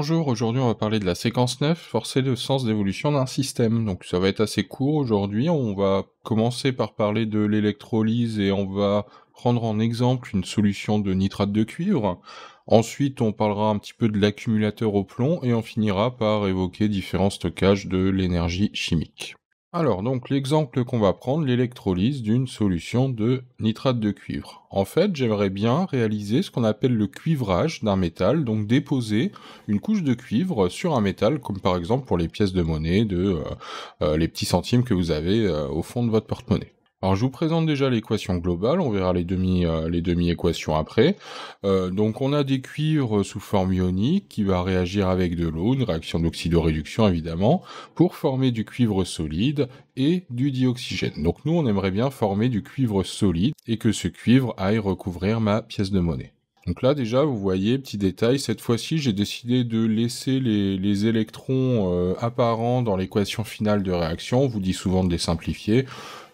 Bonjour, aujourd'hui on va parler de la séquence 9, forcer le sens d'évolution d'un système. Donc ça va être assez court aujourd'hui, on va commencer par parler de l'électrolyse et on va prendre en exemple une solution de nitrate de cuivre. Ensuite on parlera un petit peu de l'accumulateur au plomb et on finira par évoquer différents stockages de l'énergie chimique. Alors, donc, l'exemple qu'on va prendre, l'électrolyse d'une solution de nitrate de cuivre. En fait, j'aimerais bien réaliser ce qu'on appelle le cuivrage d'un métal, donc déposer une couche de cuivre sur un métal, comme par exemple pour les pièces de monnaie, les petits centimes que vous avez au fond de votre porte-monnaie. Alors, je vous présente déjà l'équation globale, on verra les demi-équations après. Donc, on a des cuivres sous forme ionique qui va réagir avec de l'eau, une réaction d'oxydoréduction évidemment, pour former du cuivre solide et du dioxygène. Donc, nous, on aimerait bien former du cuivre solide et que ce cuivre aille recouvrir ma pièce de monnaie. Donc là, déjà, vous voyez, petit détail, cette fois-ci, j'ai décidé de laisser les électrons apparents dans l'équation finale de réaction. On vous dit souvent de les simplifier.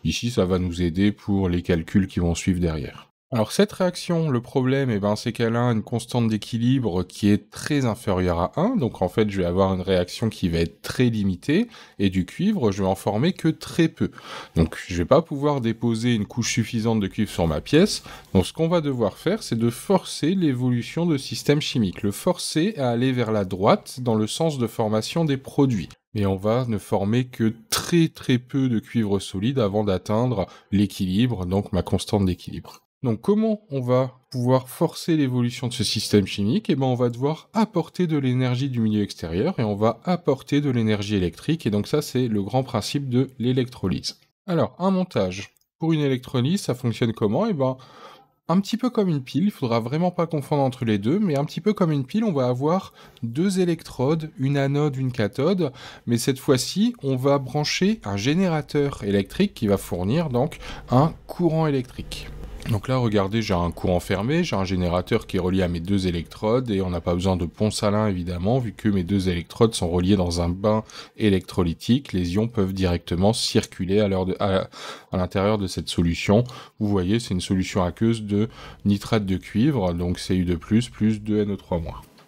Ici, ça va nous aider pour les calculs qui vont suivre derrière. Alors cette réaction, le problème, c'est qu'elle a une constante d'équilibre qui est très inférieure à 1, donc en fait je vais avoir une réaction qui va être très limitée, et du cuivre, je vais en former que très peu. Donc je vais pas pouvoir déposer une couche suffisante de cuivre sur ma pièce, donc ce qu'on va devoir faire, c'est de forcer l'évolution de système chimique, le forcer à aller vers la droite dans le sens de formation des produits. Mais on va ne former que très très peu de cuivre solide avant d'atteindre l'équilibre, donc ma constante d'équilibre. Donc comment on va pouvoir forcer l'évolution de ce système chimique? On va devoir apporter de l'énergie du milieu extérieur et on va apporter de l'énergie électrique, et donc ça c'est le grand principe de l'électrolyse. Alors, un montage. Pour une électrolyse, ça fonctionne comment? Un petit peu comme une pile, il faudra vraiment pas confondre entre les deux, mais un petit peu comme une pile, on va avoir deux électrodes, une anode, une cathode, mais cette fois-ci, on va brancher un générateur électrique qui va fournir donc un courant électrique. Donc là, regardez, j'ai un courant fermé, j'ai un générateur qui est relié à mes deux électrodes, et on n'a pas besoin de pont salin évidemment, vu que mes deux électrodes sont reliées dans un bain électrolytique, les ions peuvent directement circuler à l'intérieur de cette solution. Vous voyez, c'est une solution aqueuse de nitrate de cuivre, donc Cu2+, plus 2NO3-.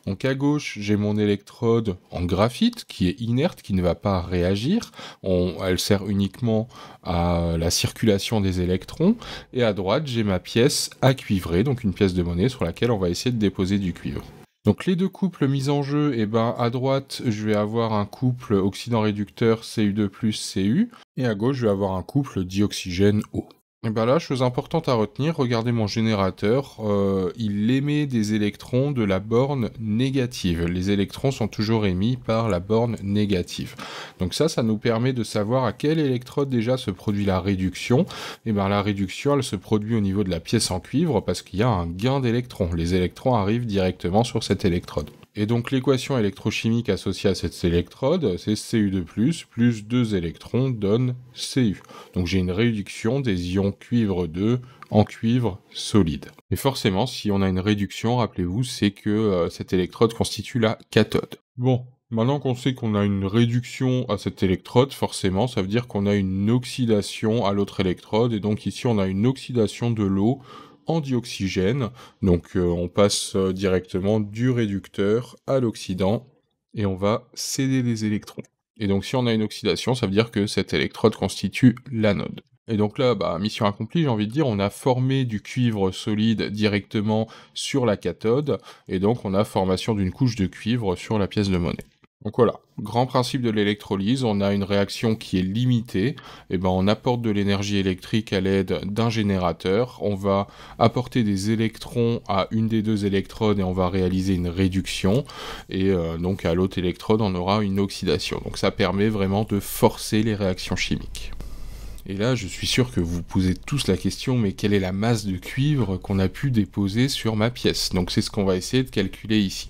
Donc à gauche, j'ai mon électrode en graphite qui est inerte, qui ne va pas réagir. Elle sert uniquement à la circulation des électrons. Et à droite, j'ai ma pièce à cuivrer, donc une pièce de monnaie sur laquelle on va essayer de déposer du cuivre. Donc les deux couples mis en jeu, à droite, je vais avoir un couple oxydant réducteur Cu2+, Cu, et à gauche, je vais avoir un couple dioxygène-O. Là, chose importante à retenir, regardez mon générateur, il émet des électrons de la borne négative. Les électrons sont toujours émis par la borne négative. Donc ça nous permet de savoir à quelle électrode déjà se produit la réduction. La réduction, elle se produit au niveau de la pièce en cuivre parce qu'il y a un gain d'électrons. Les électrons arrivent directement sur cette électrode. Et donc l'équation électrochimique associée à cette électrode, c'est Cu2+, plus 2 électrons donne Cu. Donc j'ai une réduction des ions cuivre 2 en cuivre solide. Et forcément, si on a une réduction, rappelez-vous, c'est que cette électrode constitue la cathode. Bon, maintenant qu'on sait qu'on a une réduction à cette électrode, forcément, ça veut dire qu'on a une oxydation à l'autre électrode, et donc ici on a une oxydation de l'eau en dioxygène, donc on passe directement du réducteur à l'oxydant, et on va céder des électrons. Et donc si on a une oxydation, ça veut dire que cette électrode constitue l'anode. Et donc là, mission accomplie, j'ai envie de dire, on a formé du cuivre solide directement sur la cathode, et donc on a formation d'une couche de cuivre sur la pièce de monnaie. Donc voilà, grand principe de l'électrolyse, on a une réaction qui est limitée, on apporte de l'énergie électrique à l'aide d'un générateur, on va apporter des électrons à une des deux électrodes et on va réaliser une réduction, et donc à l'autre électrode on aura une oxydation. Donc ça permet vraiment de forcer les réactions chimiques. Et là, je suis sûr que vous posez tous la question, mais quelle est la masse de cuivre qu'on a pu déposer sur ma pièce? Donc c'est ce qu'on va essayer de calculer ici.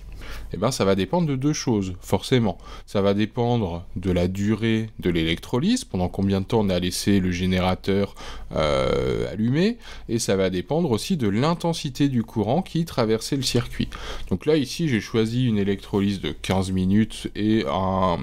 Ça va dépendre de deux choses, forcément. Ça va dépendre de la durée de l'électrolyse, pendant combien de temps on a laissé le générateur allumé, et ça va dépendre aussi de l'intensité du courant qui traversait le circuit. Donc là, ici, j'ai choisi une électrolyse de 15 minutes et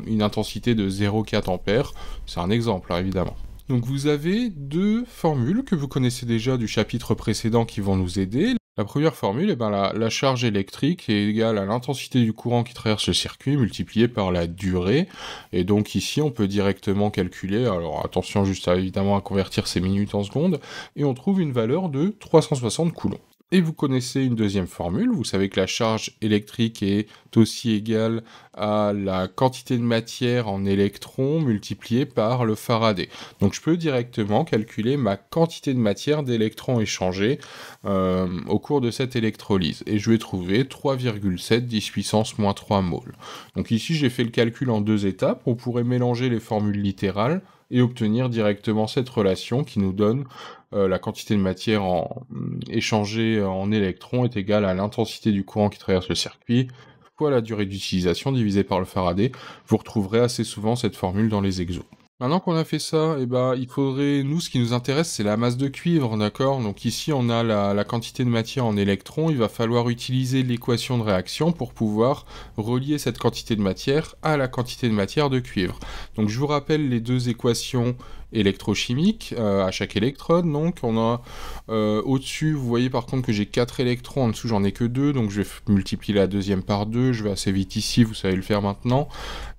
une intensité de 0,4 ampères. C'est un exemple, évidemment. Donc vous avez deux formules que vous connaissez déjà du chapitre précédent qui vont nous aider. La première formule, la charge électrique est égale à l'intensité du courant qui traverse le circuit multiplié par la durée. Et donc ici, on peut directement calculer, alors attention juste évidemment à convertir ces minutes en secondes, et on trouve une valeur de 360 coulombs. Et vous connaissez une deuxième formule, vous savez que la charge électrique est aussi égale à la quantité de matière en électrons multipliée par le Faraday. Donc je peux directement calculer ma quantité de matière d'électrons échangés au cours de cette électrolyse. Et je vais trouver 3,7 10 puissance moins 3 moles. Donc ici j'ai fait le calcul en deux étapes, on pourrait mélanger les formules littérales et obtenir directement cette relation qui nous donne la quantité de matière échangée en électrons est égale à l'intensité du courant qui traverse le circuit fois la durée d'utilisation divisée par le Faraday. Vous retrouverez assez souvent cette formule dans les exos. Maintenant qu'on a fait ça, il faudrait, nous, ce qui nous intéresse, c'est la masse de cuivre, d'accord? Donc ici, on a la quantité de matière en électrons, il va falloir utiliser l'équation de réaction pour pouvoir relier cette quantité de matière à la quantité de matière de cuivre. Donc je vous rappelle les deux équations électrochimiques à chaque électrode. Donc on a au-dessus, vous voyez par contre que j'ai 4 électrons, en dessous j'en ai que 2, donc je vais multiplier la deuxième par 2, je vais assez vite ici, vous savez le faire maintenant,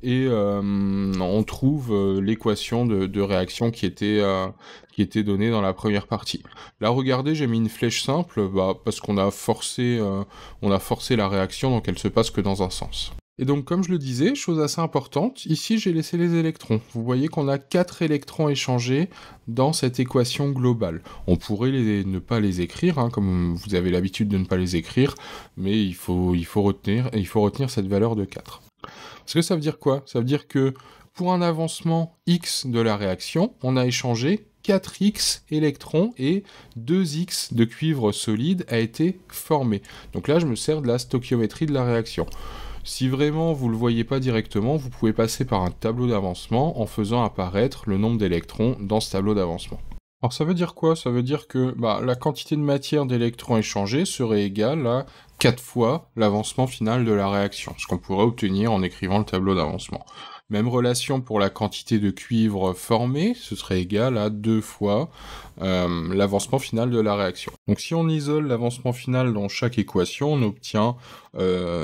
et on trouve l'équation de réaction qui était donnée dans la première partie. Là regardez, j'ai mis une flèche simple, parce qu'on a forcé la réaction, donc elle se passe que dans un sens. Et donc, comme je le disais, chose assez importante, ici j'ai laissé les électrons. Vous voyez qu'on a 4 électrons échangés dans cette équation globale. On pourrait ne pas les écrire, comme vous avez l'habitude de ne pas les écrire, mais il faut retenir cette valeur de 4. Parce que ça veut dire quoi? Ça veut dire que pour un avancement X de la réaction, on a échangé 4x électrons et 2x de cuivre solide a été formé. Donc là, je me sers de la stoichiométrie de la réaction. Si vraiment vous ne le voyez pas directement, vous pouvez passer par un tableau d'avancement en faisant apparaître le nombre d'électrons dans ce tableau d'avancement. Alors ça veut dire quoi? Ça veut dire que la quantité de matière d'électrons échangés serait égale à 4 fois l'avancement final de la réaction, ce qu'on pourrait obtenir en écrivant le tableau d'avancement. Même relation pour la quantité de cuivre formée, ce serait égal à 2 fois l'avancement final de la réaction. Donc si on isole l'avancement final dans chaque équation, on obtient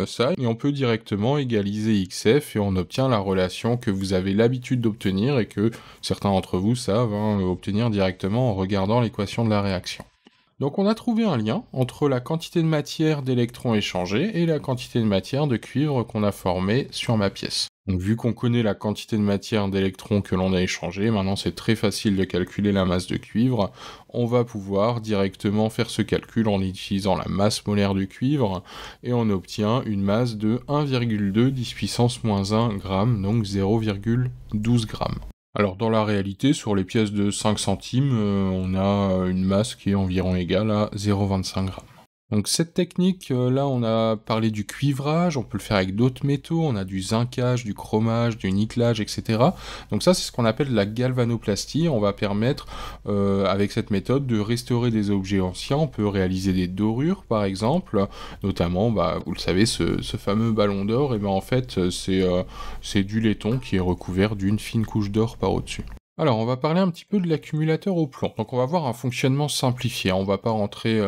ça, et on peut directement égaliser XF, et on obtient la relation que vous avez l'habitude d'obtenir, et que certains d'entre vous savent obtenir directement en regardant l'équation de la réaction. Donc on a trouvé un lien entre la quantité de matière d'électrons échangés et la quantité de matière de cuivre qu'on a formée sur ma pièce. Donc vu qu'on connaît la quantité de matière d'électrons que l'on a échangé, maintenant c'est très facile de calculer la masse de cuivre. On va pouvoir directement faire ce calcul en utilisant la masse molaire du cuivre, et on obtient une masse de 1,2 10 puissance moins 1 g, donc 0,12 g. Alors dans la réalité, sur les pièces de 5 centimes, on a une masse qui est environ égale à 0,25 g. Donc cette technique, là on a parlé du cuivrage, on peut le faire avec d'autres métaux, on a du zincage, du chromage, du nickelage, etc. Donc ça c'est ce qu'on appelle la galvanoplastie, on va permettre avec cette méthode de restaurer des objets anciens, on peut réaliser des dorures par exemple, notamment, vous le savez, ce fameux ballon d'or, et en fait c'est du laiton qui est recouvert d'une fine couche d'or par au-dessus. Alors, on va parler un petit peu de l'accumulateur au plomb. Donc on va voir un fonctionnement simplifié, on va pas rentrer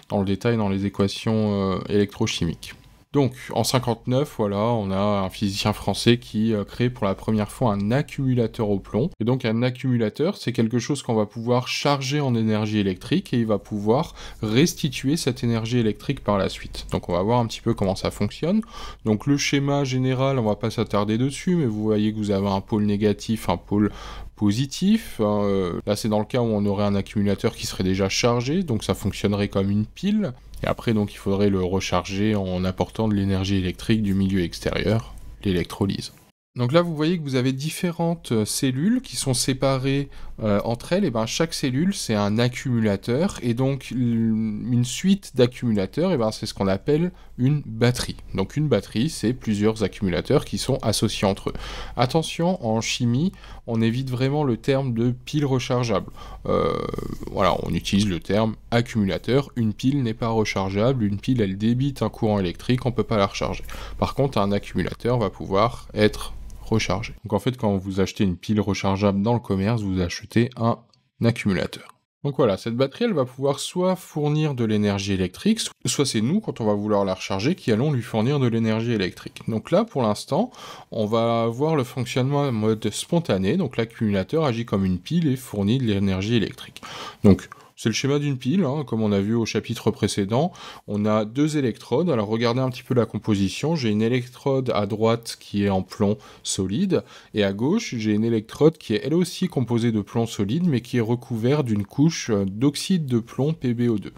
dans le détail dans les équations électrochimiques. Donc, en 59, voilà, on a un physicien français qui crée pour la première fois un accumulateur au plomb. Et donc un accumulateur, c'est quelque chose qu'on va pouvoir charger en énergie électrique, et il va pouvoir restituer cette énergie électrique par la suite. Donc on va voir un petit peu comment ça fonctionne. Donc le schéma général, on va pas s'attarder dessus, mais vous voyez que vous avez un pôle négatif, un pôle positif. Là c'est dans le cas où on aurait un accumulateur qui serait déjà chargé, donc ça fonctionnerait comme une pile. Et après, donc, il faudrait le recharger en apportant de l'énergie électrique du milieu extérieur, l'électrolyse. Donc là, vous voyez que vous avez différentes cellules qui sont séparées entre elles. Et chaque cellule, c'est un accumulateur. Et donc, une suite d'accumulateurs, c'est ce qu'on appelle une batterie. Donc, une batterie, c'est plusieurs accumulateurs qui sont associés entre eux. Attention, en chimie, on évite vraiment le terme de pile rechargeable. Voilà, on utilise le terme accumulateur. Une pile n'est pas rechargeable. Une pile, elle débite un courant électrique, on ne peut pas la recharger. Par contre, un accumulateur va pouvoir être rechargé. Donc en fait, quand vous achetez une pile rechargeable dans le commerce, vous achetez un accumulateur. Donc voilà, cette batterie, elle va pouvoir soit fournir de l'énergie électrique, soit c'est nous, quand on va vouloir la recharger, qui allons lui fournir de l'énergie électrique. Donc là, pour l'instant, on va voir le fonctionnement en mode spontané, donc l'accumulateur agit comme une pile et fournit de l'énergie électrique. Donc, c'est le schéma d'une pile, hein, comme on a vu au chapitre précédent. On a deux électrodes. Alors regardez un petit peu la composition. J'ai une électrode à droite qui est en plomb solide, et à gauche, j'ai une électrode qui est elle aussi composée de plomb solide, mais qui est recouverte d'une couche d'oxyde de plomb PbO2.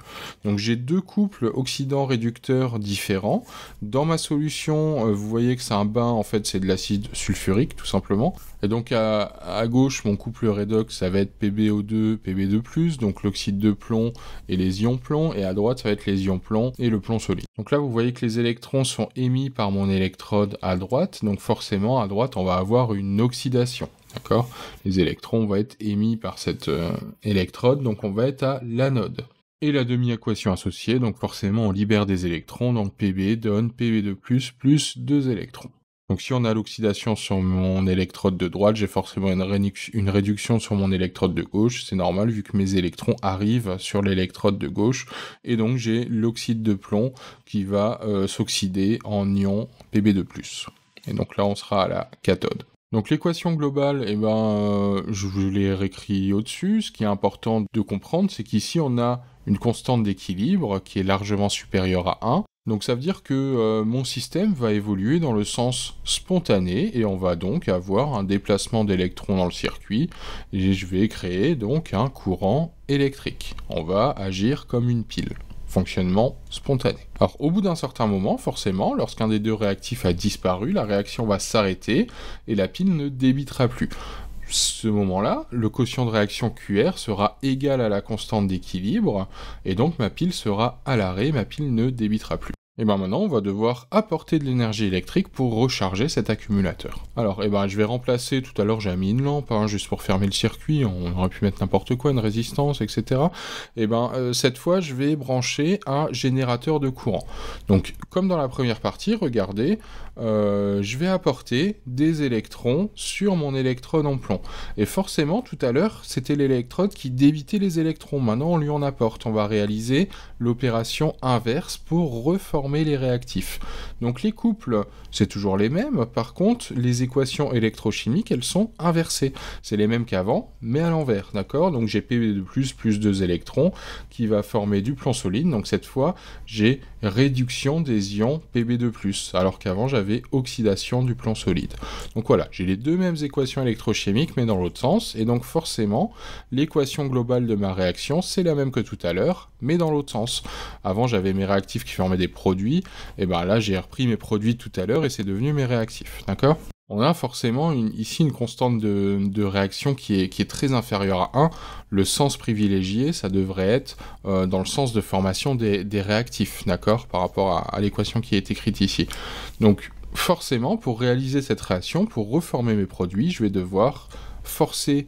Donc j'ai deux couples oxydants-réducteurs différents. Dans ma solution, vous voyez que c'est un bain, en fait c'est de l'acide sulfurique tout simplement. Et donc à gauche, mon couple redox, ça va être PbO2, Pb2+, donc l'oxyde de plomb et les ions plomb, et à droite, ça va être les ions plomb et le plomb solide. Donc là, vous voyez que les électrons sont émis par mon électrode à droite, donc forcément, à droite, on va avoir une oxydation, d'accord? Les électrons vont être émis par cette électrode, donc on va être à l'anode. Et la demi-équation associée, donc forcément, on libère des électrons, donc Pb donne Pb2+, plus 2 électrons. Donc si on a l'oxydation sur mon électrode de droite, j'ai forcément une réduction sur mon électrode de gauche, c'est normal vu que mes électrons arrivent sur l'électrode de gauche, et donc j'ai l'oxyde de plomb qui va s'oxyder en ion Pb2+. Et donc là on sera à la cathode. Donc l'équation globale, je vous l'ai réécrit au-dessus. Ce qui est important de comprendre, c'est qu'ici on a une constante d'équilibre qui est largement supérieure à 1. Donc ça veut dire que mon système va évoluer dans le sens spontané, et on va donc avoir un déplacement d'électrons dans le circuit, et je vais créer donc un courant électrique. On va agir comme une pile. Fonctionnement spontané. Alors au bout d'un certain moment, forcément, lorsqu'un des deux réactifs a disparu, la réaction va s'arrêter et la pile ne débitera plus. Ce moment-là, le quotient de réaction QR sera égal à la constante d'équilibre, et donc ma pile sera à l'arrêt, ma pile ne débitera plus. Et maintenant, on va devoir apporter de l'énergie électrique pour recharger cet accumulateur. Alors, je vais remplacer, tout à l'heure j'ai mis une lampe, juste pour fermer le circuit, on aurait pu mettre n'importe quoi, une résistance, etc. Cette fois, je vais brancher un générateur de courant. Donc, comme dans la première partie, regardez, je vais apporter des électrons sur mon électrode en plomb. Et forcément, tout à l'heure, c'était l'électrode qui débitait les électrons. Maintenant, on lui en apporte. On va réaliser l'opération inverse pour reformer les réactifs. Donc les couples, c'est toujours les mêmes. Par contre, les équations électrochimiques, elles sont inversées. C'est les mêmes qu'avant, mais à l'envers, d'accord? Donc j'ai Pb2+, plus 2 électrons, qui va former du plomb solide. Donc cette fois, j'ai réduction des ions Pb2+, alors qu'avant, j'avais oxydation du plomb solide. Donc voilà, j'ai les deux mêmes équations électrochimiques, mais dans l'autre sens. Et donc forcément, l'équation globale de ma réaction, c'est la même que tout à l'heure, mais dans l'autre sens. Avant, j'avais mes réactifs qui formaient des produits, et là, j'ai repris mes produits tout à l'heure, et c'est devenu mes réactifs, d'accord? On a forcément ici une constante de réaction qui est très inférieure à 1. Le sens privilégié, ça devrait être dans le sens de formation des réactifs, d'accord, par rapport à l'équation qui est écrite ici. Donc, forcément, pour réaliser cette réaction, pour reformer mes produits, je vais devoir forcer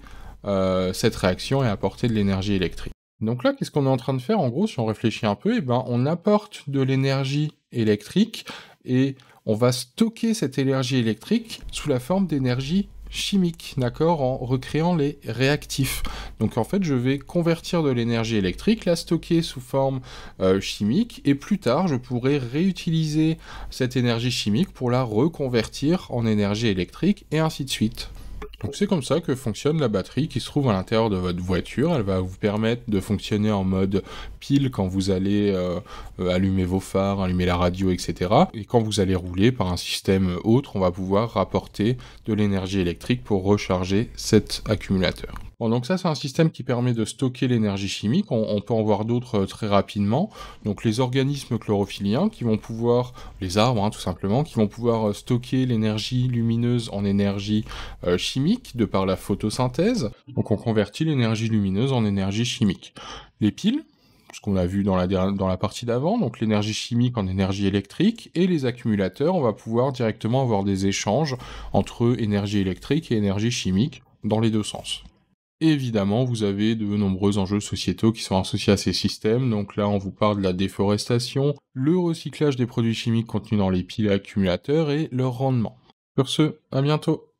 cette réaction et apporter de l'énergie électrique. Donc là, qu'est-ce qu'on est en train de faire? En gros, si on réfléchit un peu, on apporte de l'énergie électrique et on va stocker cette énergie électrique sous la forme d'énergie chimique, d'accord, en recréant les réactifs. Donc en fait, je vais convertir de l'énergie électrique, la stocker sous forme chimique, et plus tard, je pourrai réutiliser cette énergie chimique pour la reconvertir en énergie électrique, et ainsi de suite. Donc c'est comme ça que fonctionne la batterie qui se trouve à l'intérieur de votre voiture. Elle va vous permettre de fonctionner en mode pile quand vous allez allumer vos phares, allumer la radio, etc. Et quand vous allez rouler par un système autre, on va pouvoir rapporter de l'énergie électrique pour recharger cet accumulateur. Bon, donc ça, c'est un système qui permet de stocker l'énergie chimique. On peut en voir d'autres très rapidement. Donc les organismes chlorophylliens qui vont pouvoir, les arbres tout simplement, qui vont pouvoir stocker l'énergie lumineuse en énergie chimique de par la photosynthèse. Donc on convertit l'énergie lumineuse en énergie chimique. Les piles, ce qu'on a vu dans la partie d'avant, donc l'énergie chimique en énergie électrique, et les accumulateurs, on va pouvoir directement avoir des échanges entre énergie électrique et énergie chimique dans les deux sens. Évidemment, vous avez de nombreux enjeux sociétaux qui sont associés à ces systèmes, donc là on vous parle de la déforestation, le recyclage des produits chimiques contenus dans les piles et accumulateurs et leur rendement. Sur ce, à bientôt.